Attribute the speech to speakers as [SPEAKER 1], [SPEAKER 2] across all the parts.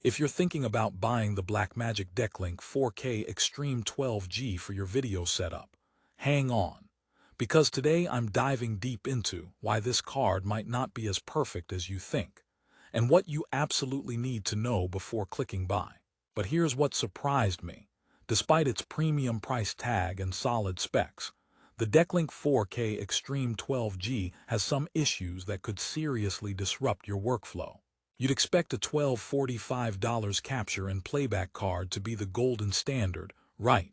[SPEAKER 1] If you're thinking about buying the Blackmagic DeckLink 4K Extreme 12G for your video setup, hang on, because today I'm diving deep into why this card might not be as perfect as you think, and what you absolutely need to know before clicking buy. But here's what surprised me. Despite its premium price tag and solid specs, the DeckLink 4K Extreme 12G has some issues that could seriously disrupt your workflow. You'd expect a $1245 capture and playback card to be the golden standard, right?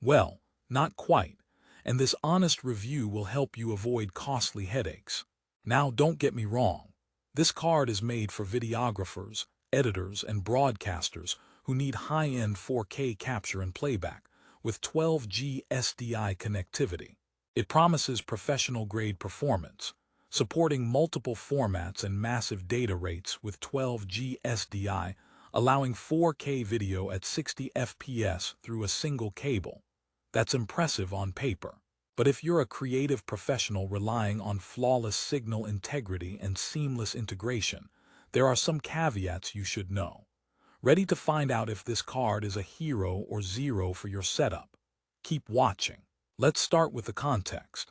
[SPEAKER 1] Well, not quite, and this honest review will help you avoid costly headaches. Now, don't get me wrong. This card is made for videographers, editors, and broadcasters who need high-end 4K capture and playback with 12G SDI connectivity. It promises professional-grade performance, supporting multiple formats and massive data rates with 12G SDI, allowing 4K video at 60 FPS through a single cable. That's impressive on paper. But if you're a creative professional relying on flawless signal integrity and seamless integration, there are some caveats you should know. Ready to find out if this card is a hero or zero for your setup? Keep watching. Let's start with the context.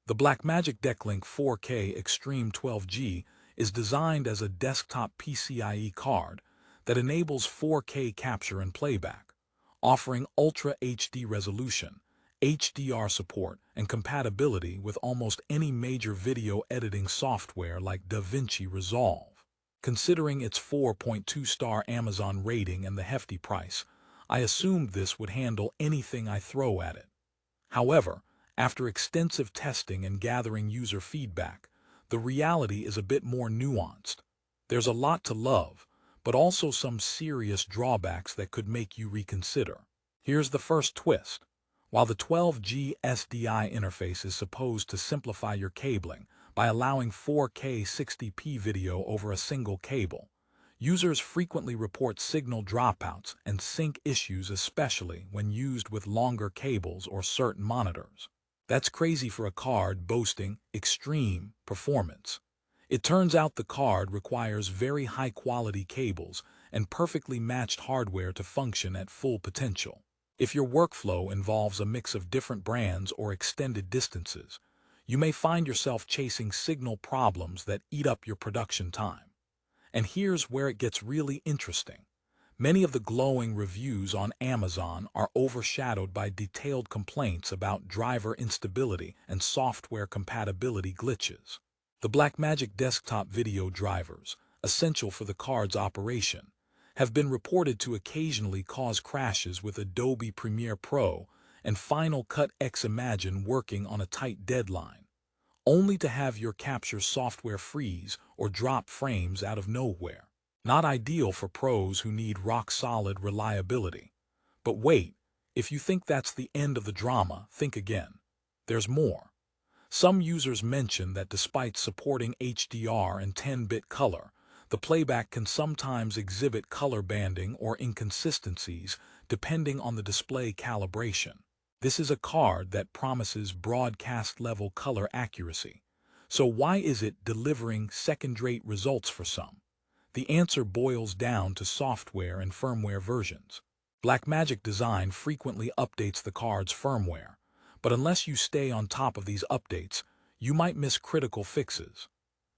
[SPEAKER 1] The Blackmagic DeckLink 4K Extreme 12G is designed as a desktop PCIe card that enables 4K capture and playback, offering Ultra HD resolution, HDR support, and compatibility with almost any major video editing software like DaVinci Resolve. Considering its 4.2-star Amazon rating and the hefty price, I assumed this would handle anything I throw at it. However, after extensive testing and gathering user feedback, the reality is a bit more nuanced. There's a lot to love, but also some serious drawbacks that could make you reconsider. Here's the first twist. While the 12G SDI interface is supposed to simplify your cabling by allowing 4K 60p video over a single cable, users frequently report signal dropouts and sync issues, especially when used with longer cables or certain monitors. That's crazy for a card boasting extreme performance. It turns out the card requires very high-quality cables and perfectly matched hardware to function at full potential. If your workflow involves a mix of different brands or extended distances, you may find yourself chasing signal problems that eat up your production time. And here's where it gets really interesting. Many of the glowing reviews on Amazon are overshadowed by detailed complaints about driver instability and software compatibility glitches. The Blackmagic desktop video drivers, essential for the card's operation, have been reported to occasionally cause crashes with Adobe Premiere Pro and Final Cut X. Imagine working on a tight deadline, only to have your capture software freeze or drop frames out of nowhere. Not ideal for pros who need rock-solid reliability. But wait, if you think that's the end of the drama, think again. There's more. Some users mention that despite supporting HDR and 10-bit color, the playback can sometimes exhibit color banding or inconsistencies depending on the display calibration. This is a card that promises broadcast-level color accuracy. So why is it delivering second-rate results for some? The answer boils down to software and firmware versions. Blackmagic Design frequently updates the card's firmware, but unless you stay on top of these updates, you might miss critical fixes.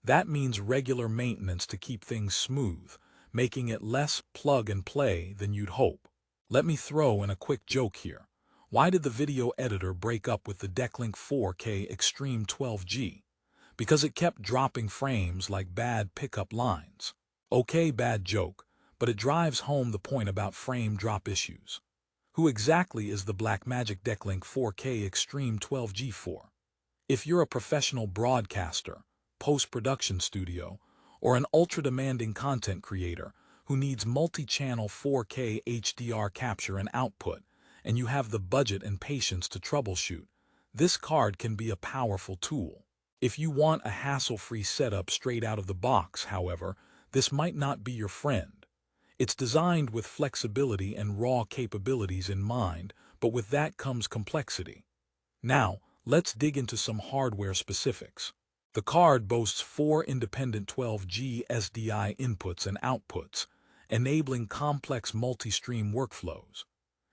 [SPEAKER 1] That means regular maintenance to keep things smooth, making it less plug-and-play than you'd hope. Let me throw in a quick joke here. Why did the video editor break up with the DeckLink 4K Extreme 12G? Because it kept dropping frames like bad pickup lines. Okay, bad joke, but it drives home the point about frame drop issues. Who exactly is the Blackmagic DeckLink 4K Extreme 12G for? If you're a professional broadcaster, post-production studio, or an ultra-demanding content creator who needs multi-channel 4K HDR capture and output, and you have the budget and patience to troubleshoot, this card can be a powerful tool. If you want a hassle-free setup straight out of the box, however, this might not be your friend. It's designed with flexibility and raw capabilities in mind, but with that comes complexity. Now, let's dig into some hardware specifics. The card boasts 4 independent 12G SDI inputs and outputs, enabling complex multi-stream workflows.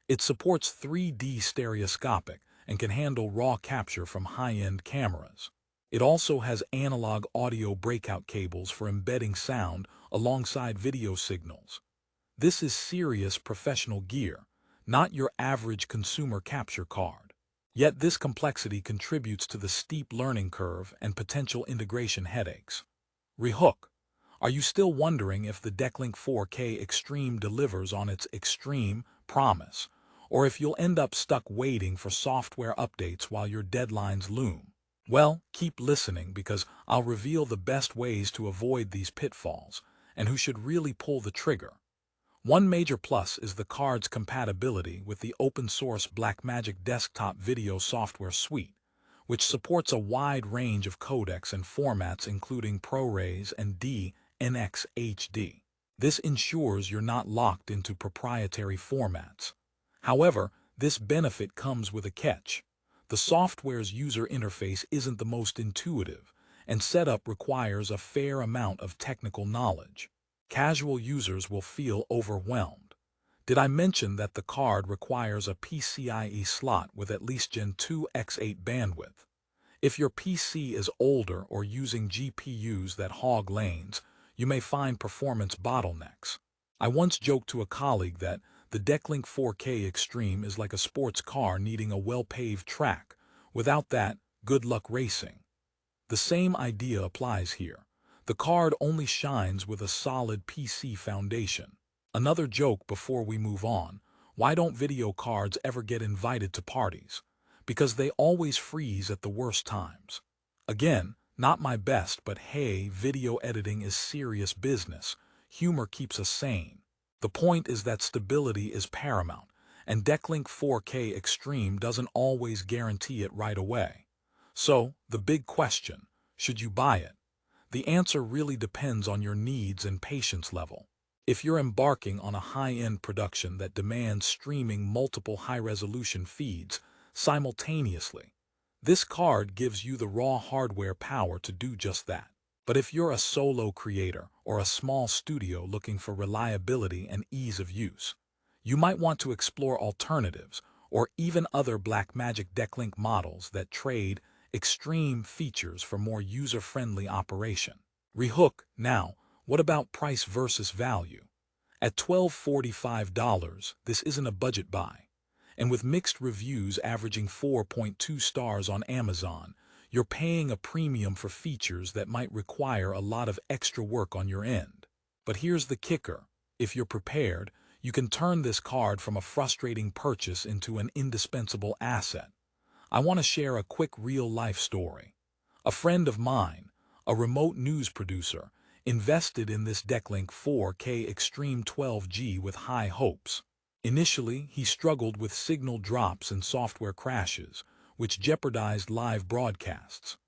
[SPEAKER 1] It supports 3D stereoscopic and can handle raw capture from high-end cameras. It also has analog audio breakout cables for embedding sound alongside video signals. This is serious professional gear, not your average consumer capture card. Yet this complexity contributes to the steep learning curve and potential integration headaches. Rehook. Are you still wondering if the DeckLink 4K Extreme delivers on its extreme promise, or if you'll end up stuck waiting for software updates while your deadlines loom? Well, keep listening because I'll reveal the best ways to avoid these pitfalls and who should really pull the trigger. One major plus is the card's compatibility with the open-source Blackmagic desktop video software suite, which supports a wide range of codecs and formats including ProRes and DNx HD. This ensures you're not locked into proprietary formats. However, this benefit comes with a catch. The software's user interface isn't the most intuitive, and setup requires a fair amount of technical knowledge. Casual users will feel overwhelmed. Did I mention that the card requires a PCIe slot with at least Gen 2 x8 bandwidth? If your PC is older or using GPUs that hog lanes, you may find performance bottlenecks. I once joked to a colleague that the DeckLink 4K Extreme is like a sports car needing a well-paved track. Without that, good luck racing. The same idea applies here. The card only shines with a solid PC foundation. Another joke before we move on: why don't video cards ever get invited to parties? Because they always freeze at the worst times. Again, not my best, but hey, video editing is serious business. Humor keeps us sane. The point is that stability is paramount, and DeckLink 4K Extreme doesn't always guarantee it right away. So, the big question: should you buy it? The answer really depends on your needs and patience level. If you're embarking on a high-end production that demands streaming multiple high-resolution feeds simultaneously, this card gives you the raw hardware power to do just that. But if you're a solo creator or a small studio looking for reliability and ease of use, you might want to explore alternatives or even other Blackmagic DeckLink models that trade extreme features for more user-friendly operation. Rehook. Now, what about price versus value? At $1245, this isn't a budget buy. And with mixed reviews averaging 4.2 stars on Amazon, you're paying a premium for features that might require a lot of extra work on your end. But here's the kicker: if you're prepared, you can turn this card from a frustrating purchase into an indispensable asset. I want to share a quick real-life story. A friend of mine, a remote news producer, invested in this DeckLink 4K Extreme 12G with high hopes. Initially, he struggled with signal drops and software crashes, which jeopardized live broadcasts.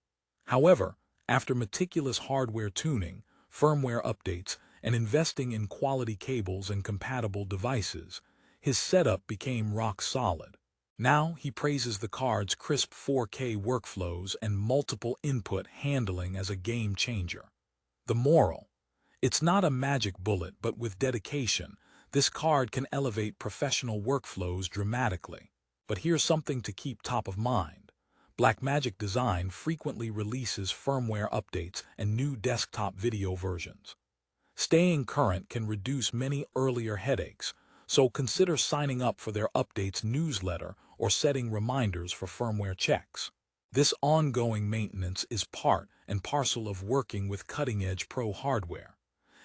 [SPEAKER 1] However, after meticulous hardware tuning, firmware updates, and investing in quality cables and compatible devices, his setup became rock solid. Now he praises the card's crisp 4K workflows and multiple input handling as a game changer. The moral: it's not a magic bullet, but with dedication, this card can elevate professional workflows dramatically. But here's something to keep top of mind: Blackmagic Design frequently releases firmware updates and new desktop video versions. Staying current can reduce many earlier headaches, so consider signing up for their updates newsletter or setting reminders for firmware checks. This ongoing maintenance is part and parcel of working with cutting-edge pro hardware.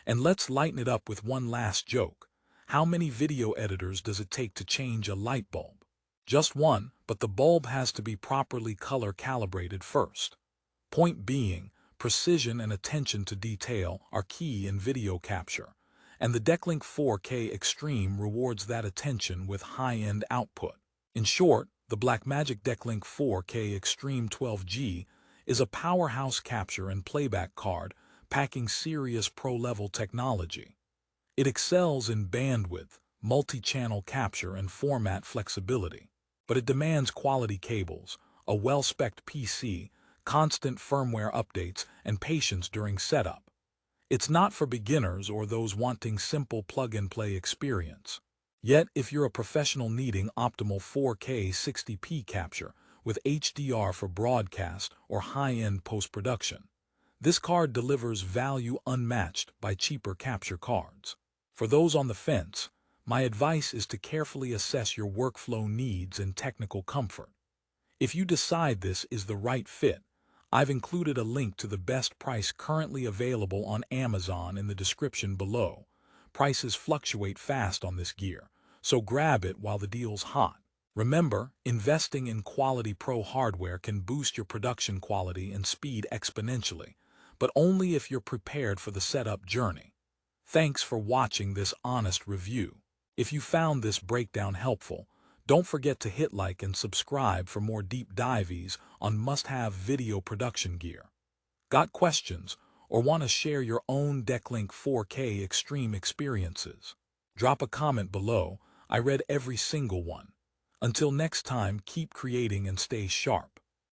[SPEAKER 1] And let's lighten it up with one last joke. How many video editors does it take to change a light bulb? Just one, but the bulb has to be properly color calibrated first. Point being, precision and attention to detail are key in video capture, and the DeckLink 4K Extreme rewards that attention with high-end output. In short, the Blackmagic DeckLink 4K Extreme 12G is a powerhouse capture and playback card packing serious pro-level technology. It excels in bandwidth, multi-channel capture, and format flexibility, but it demands quality cables, a well-spec'd PC, constant firmware updates, and patience during setup. It's not for beginners or those wanting simple plug-and-play experience. Yet, if you're a professional needing optimal 4K 60p capture with HDR for broadcast or high-end post-production, this card delivers value unmatched by cheaper capture cards. For those on the fence, my advice is to carefully assess your workflow needs and technical comfort. If you decide this is the right fit, I've included a link to the best price currently available on Amazon in the description below. Prices fluctuate fast on this gear, so grab it while the deal's hot. Remember, investing in quality pro hardware can boost your production quality and speed exponentially, but only if you're prepared for the setup journey. Thanks for watching this honest review. If you found this breakdown helpful, don't forget to hit like and subscribe for more deep dives on must-have video production gear. Got questions or want to share your own DeckLink 4K Extreme experiences? Drop a comment below. I read every single one. Until next time, keep creating and stay sharp.